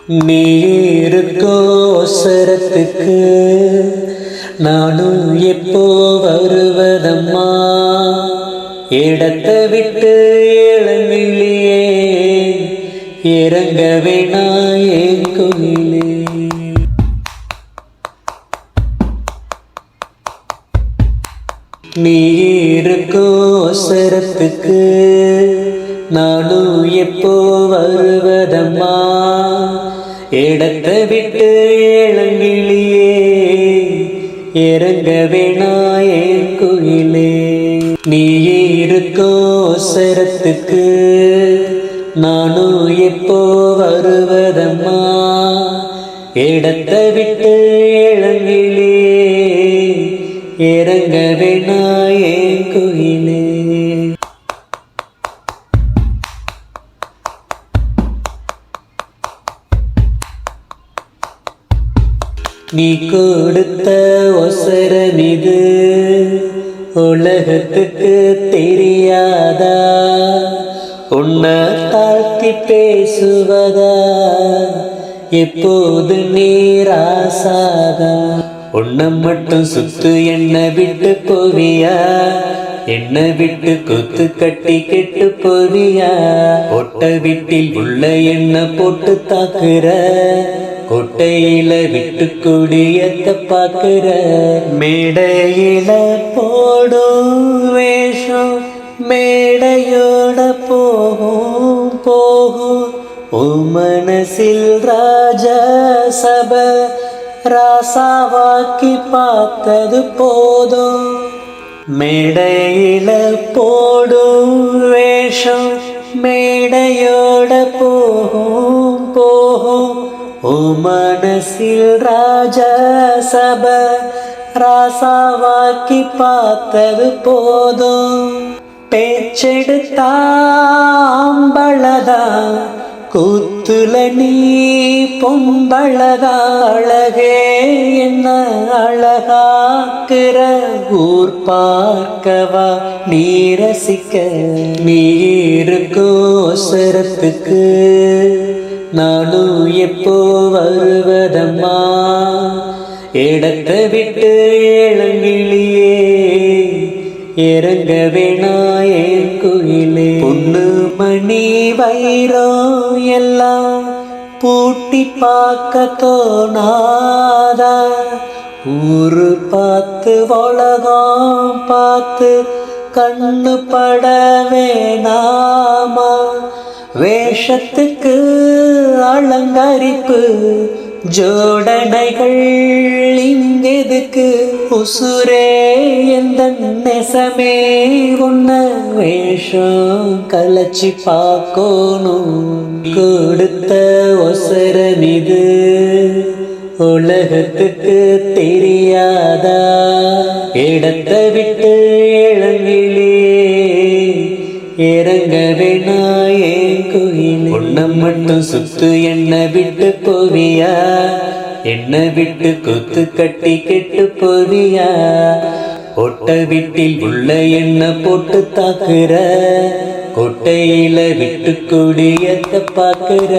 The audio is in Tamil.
நீ இருக்கோ சரத்துக்கு நானும் எப்போ வருவதம்மா, இடத்தை விட்டு இளங்கிளியே இறங்க வேணா என் கோயிலே. நீ இருக்கோ சரத்துக்கு நானும் எப்போ வருவதம்மா, இடத்தை விட்டு இளங்கிளியே இறங்க வேணா என் கோயிலே. நீ இருக்கோ சரத்துக்கு நானும் எப்போ வருவதம்மா, இடத்தை விட்டு இளங்கிளியே இறங்க வேணா என் கோயிலே. நீ கொடுத்த ஒசரமிது உலகத்துக்கு தெரியாதா, உன்னை தாழ்த்தி பேசுவதா எப்போது நீராசாதா. உன்னை மட்டும் சுத்து என்ன விட்டு போவியா, என்ன விட்டு கொத்து கட்டி கெட்டு போவியா. ஒட்ட வீட்டில் உள்ள என்ன போட்டு தாக்குற, கொட்டையில விட்டு குடியத்த பாக்குற. மேடையில போடும் வேஷம் மேடையோட போகும் போகும். உன் மனசில் ராஜ சப ராசாவாக்கி பார்த்தது போதும். மேடையில போடும் வேஷம் மேடையோட போகும் போகும். உன் மனசில் ராஜ சப ராசாவாக்கி பார்த்தது போதும். பேச்செடுத்தாம்பளதா கூத்துல நீ பொம்பளதா. அழகே என்ன அழகாக்குற, ஊர் பார்க்கவா நீ ரசிக்க. நீ இருக்கோ சரத்துக்கு நானும் எப்போ வருவதம்மா, இடத்தை விட்டு இளங்கிளியே இறங்க வேணா என் கோயிலே. பொண்ணு மணி வைரம் எல்லாம் பூட்டி பார்க்க தோணாதா, ஊரு பார்த்து உலகம் பார்த்து கண்ணு பட வேணாமா. வேஷத்துக்கு அலங்கரிப்பு ஜோடனைகள் இங்கெதுக்கு, உசுரே எந்த நெசமே உன்ன வேஷம் கலச்சி பார்க்கணும். கொடுத்த ஒசரமிது உலகத்துக்கு தெரியாதா, இடத்தை விட்டு இளங்கிளியே இறங்க வேணா என் கோயிலே. உன்னை மட்டும் சுத்து என்ன விட்டு போவியா, என்ன விட்டு கொத்து கட்டி கெட்டு போவியா. ஒட்ட வீட்டில் உள்ள என்ன போட்டு தாக்குற, கொட்டையில விட்டு குடியத்த பாக்குற.